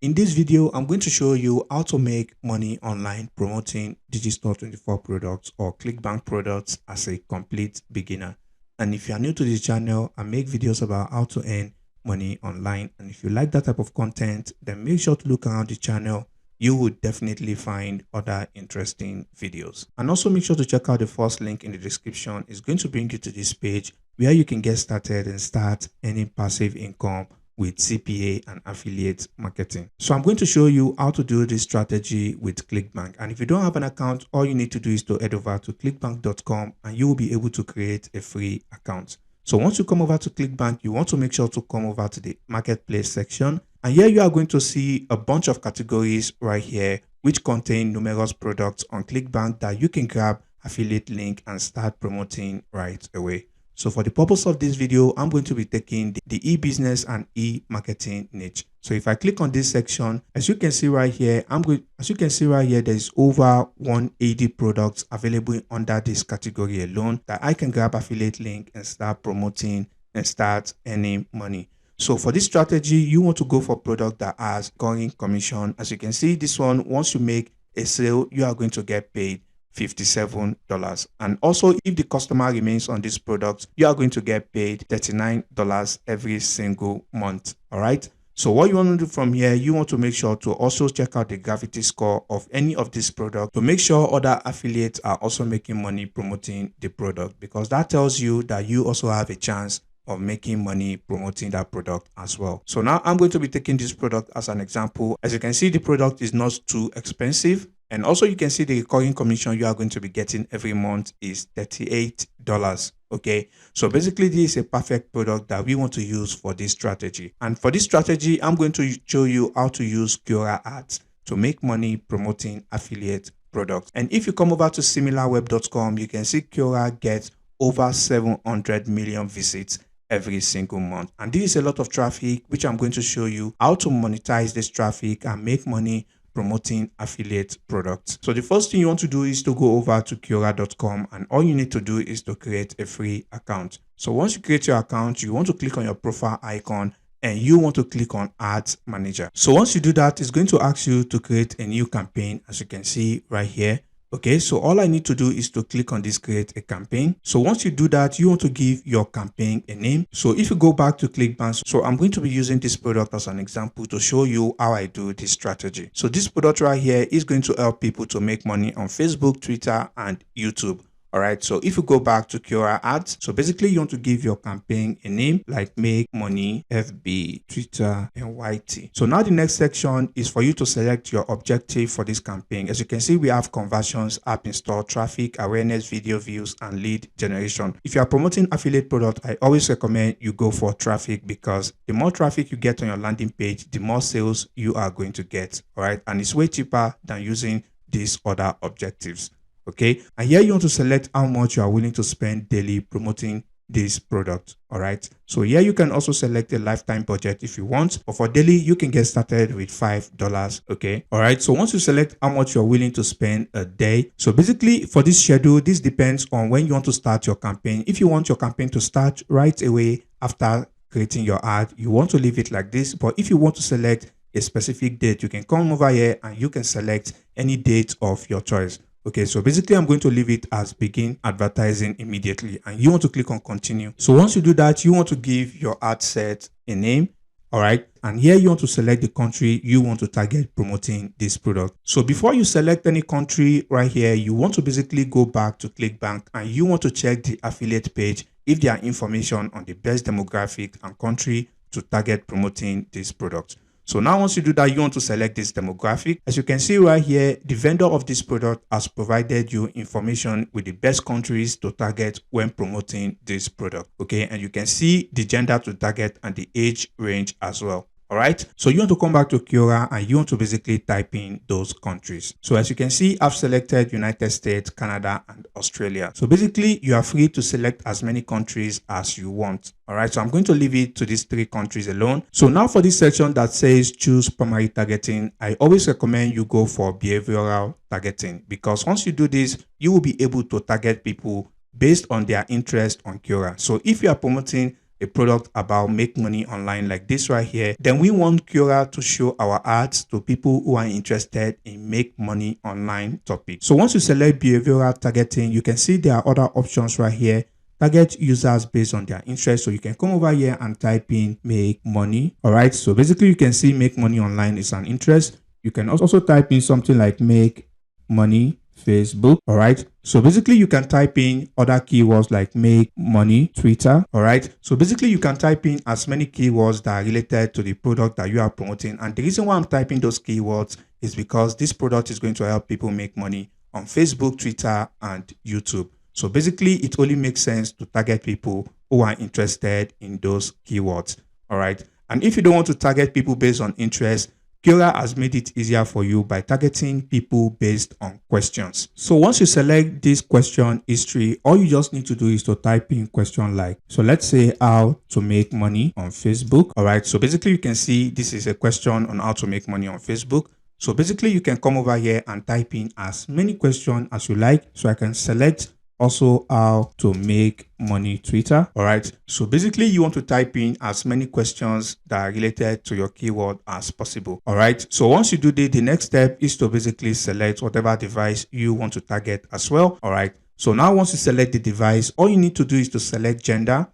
In this video, I'm going to show you how to make money online promoting Digistore24 products or Clickbank products as a complete beginner. And if you are new to this channel, I make videos about how to earn money online. And if you like that type of content, then make sure to look around the channel. You would definitely find other interesting videos. And also make sure to check out the first link in the description. It's going to bring you to this page where you can get started and start earning passive income with CPA and affiliate marketing. So I'm going to show you how to do this strategy with Clickbank. And if you don't have an account, all you need to do is to head over to clickbank.com and you will be able to create a free account. So once you come over to Clickbank, you want to make sure to come over to the marketplace section. And here you are going to see a bunch of categories right here, which contain numerous products on Clickbank that you can grab affiliate link and start promoting right away. So for the purpose of this video, I'm going to be taking the e-business and e-marketing niche. So if I click on this section, as you can see right here, there's over 180 products available under this category alone that I can grab affiliate link and start promoting and start earning money. So for this strategy, you want to go for product that has recurring commission. As you can see, this one, once you make a sale, you are going to get paid $57. And also, if the customer remains on this product, you are going to get paid $39 every single month. All right. So what you want to do from here, you want to make sure to also check out the gravity score of any of these products to make sure other affiliates are also making money promoting the product, because that tells you that you also have a chance of making money promoting that product as well. So now I'm going to be taking this product as an example. As you can see, the product is not too expensive. And also you can see the recurring commission you are going to be getting every month is $38. Okay. So basically this is a perfect product that we want to use for this strategy. And for this strategy, I'm going to show you how to use Quora ads to make money promoting affiliate products. And if you come over to similarweb.com, you can see Quora gets over 700 million visits every single month. And this is a lot of traffic, which I'm going to show you how to monetize this traffic and make money promoting affiliate products. So the first thing you want to do is to go over to Quora.com, and all you need to do is to create a free account. So once you create your account, you want to click on your profile icon and you want to click on Ads Manager. So once you do that, it's going to ask you to create a new campaign, as you can see right here. Okay, so all I need to do is to click on this create a campaign. So once you do that, you want to give your campaign a name. So if you go back to Clickbank, so I'm going to be using this product as an example to show you how I do this strategy. So this product right here is going to help people to make money on Facebook, Twitter, and YouTube. All right, so if you go back to Quora ads, so basically you want to give your campaign a name like Make Money FB, Twitter, and YT. So now the next section is for you to select your objective for this campaign. As you can see, we have conversions, app install, traffic, awareness, video views, and lead generation. If you are promoting affiliate product, I always recommend you go for traffic, because the more traffic you get on your landing page, the more sales you are going to get. All right, and it's way cheaper than using these other objectives. Okay, and here you want to select how much you are willing to spend daily promoting this product. All right, so here you can also select a lifetime budget if you want, but for daily you can get started with $5. Okay, all right, so once you select how much you're willing to spend a day, so basically for this schedule, this depends on when you want to start your campaign. If you want your campaign to start right away after creating your ad, you want to leave it like this. But if you want to select a specific date, you can come over here and you can select any date of your choice. Okay, so basically I'm going to leave it as begin advertising immediately, and you want to click on continue. So once you do that, you want to give your ad set a name. All right, and here you want to select the country you want to target promoting this product. So before you select any country right here, you want to basically go back to Clickbank and you want to check the affiliate page if there are information on the best demographic and country to target promoting this product. So now once you do that, you want to select this demographic. As you can see right here, the vendor of this product has provided you information with the best countries to target when promoting this product. Okay, and you can see the gender to target and the age range as well. All right, so you want to come back to Quora and you want to basically type in those countries. So as you can see, I've selected United States, Canada, and Australia. So basically you are free to select as many countries as you want. All right, so I'm going to leave it to these 3 countries alone. So now for this section that says choose primary targeting, I always recommend you go for behavioral targeting, because once you do this, you will be able to target people based on their interest on Quora. So if you are promoting a product about make money online like this right here, then we want Quora to show our ads to people who are interested in make money online topic. So once you select behavioral targeting, you can see there are other options right here. Target users based on their interest. So you can come over here and type in make money. All right. So basically you can see make money online is an interest. You can also type in something like make money Facebook. All right. So basically you can type in other keywords like make money Twitter. All right. So basically you can type in as many keywords that are related to the product that you are promoting. And the reason why I'm typing those keywords is because this product is going to help people make money on Facebook, Twitter, and YouTube. So basically it only makes sense to target people who are interested in those keywords. All right. And if you don't want to target people based on interest, Quora has made it easier for you by targeting people based on questions. So once you select this question history, all you just need to do is to type in question like, so let's say how to make money on Facebook. All right. So basically you can see this is a question on how to make money on Facebook. So basically you can come over here and type in as many questions as you like. So I can select also how to make money Twitter. All right. So basically you want to type in as many questions that are related to your keyword as possible. All right. So once you do this, the next step is to basically select whatever device you want to target as well. All right. So now once you select the device, all you need to do is to select gender.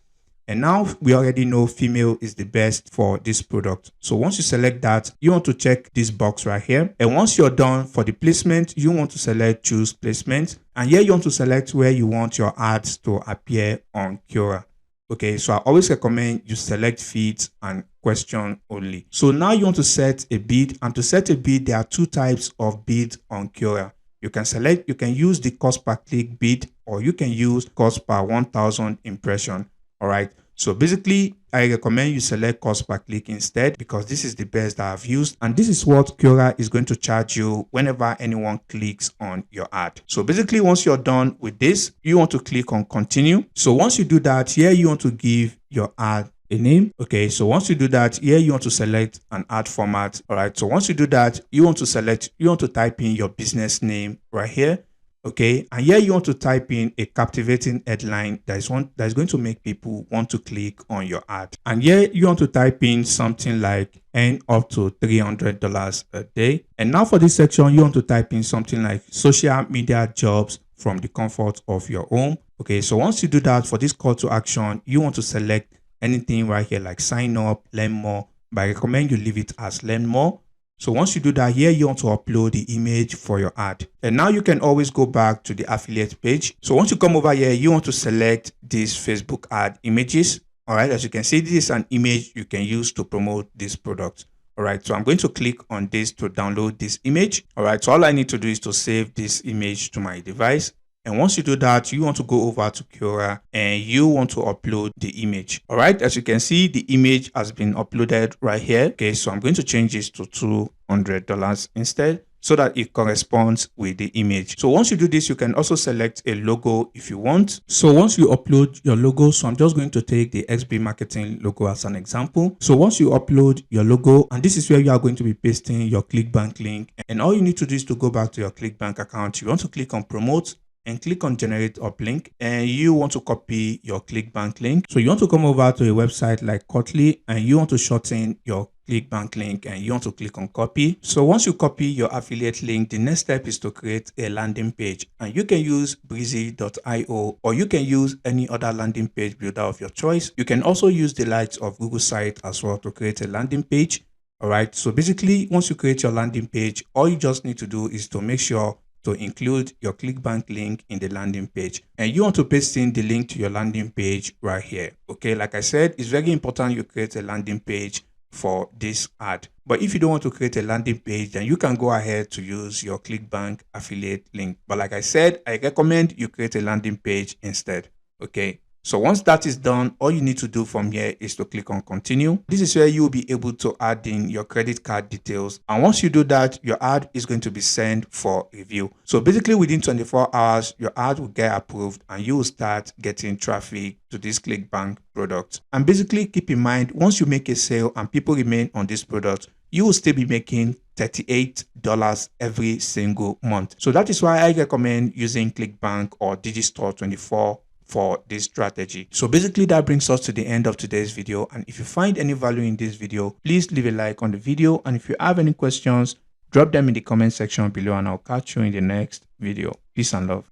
And now we already know female is the best for this product. So once you select that, you want to check this box right here. And once you're done for the placement, you want to select choose placement. And here you want to select where you want your ads to appear on Quora. Okay, so I always recommend you select feeds and question only. So now you want to set a bid, and to set a bid, there are two types of bid on Quora. You can use the cost per click bid, or you can use cost per 1,000 impression. All right. So basically, I recommend you select cost per click instead because this is the best that I've used. And this is what Quora is going to charge you whenever anyone clicks on your ad. So basically, once you're done with this, you want to click on continue. So once you do that, here you want to give your ad a name. Okay. So once you do that, here you want to select an ad format. All right. So once you do that, you want to type in your business name right here. Okay, and here you want to type in a captivating headline that is going to make people want to click on your ad. And here you want to type in something like earn up to $300 a day. And now for this section, you want to type in something like social media jobs from the comfort of your home. Okay, so once you do that, for this call to action, you want to select anything right here like sign up, learn more, but I recommend you leave it as learn more. So once you do that, here you want to upload the image for your ad. And now you can always go back to the affiliate page. So once you come over here, you want to select these Facebook ad images. All right, as you can see, this is an image you can use to promote this product. All right, so I'm going to click on this to download this image. All right, so all I need to do is to save this image to my device. And once you do that, you want to go over to Quora and you want to upload the image. All right. As you can see, the image has been uploaded right here. Okay. So I'm going to change this to $200 instead so that it corresponds with the image. So once you do this, you can also select a logo if you want. So once you upload your logo, so I'm just going to take the XB Marketing logo as an example. So once you upload your logo, and this is where you are going to be pasting your Clickbank link. And all you need to do is to go back to your Clickbank account. You want to click on promote and click on generate uplink, and you want to copy your Clickbank link. So you want to come over to a website like Kotlin and you want to shorten your Clickbank link and you want to click on copy. So once you copy your affiliate link, the next step is to create a landing page, and you can use breezy.io or you can use any other landing page builder of your choice. You can also use the likes of Google site as well to create a landing page. All right. So basically, once you create your landing page, all you just need to do is to make sure to include your Clickbank link in the landing page, and you want to paste in the link to your landing page right here. Okay, like I said, it's very important you create a landing page for this ad. But if you don't want to create a landing page, then you can go ahead to use your Clickbank affiliate link. But like I said, I recommend you create a landing page instead. Okay. So once that is done, all you need to do from here is to click on continue. This is where you will be able to add in your credit card details. And once you do that, your ad is going to be sent for review. So basically within 24 hours, your ad will get approved and you will start getting traffic to this Clickbank product. And basically keep in mind, once you make a sale and people remain on this product, you will still be making $38 every single month. So that is why I recommend using Clickbank or Digistore 24 for this strategy. So basically that brings us to the end of today's video. And if you find any value in this video, please leave a like on the video. And if you have any questions, drop them in the comment section below and I'll catch you in the next video. Peace and love.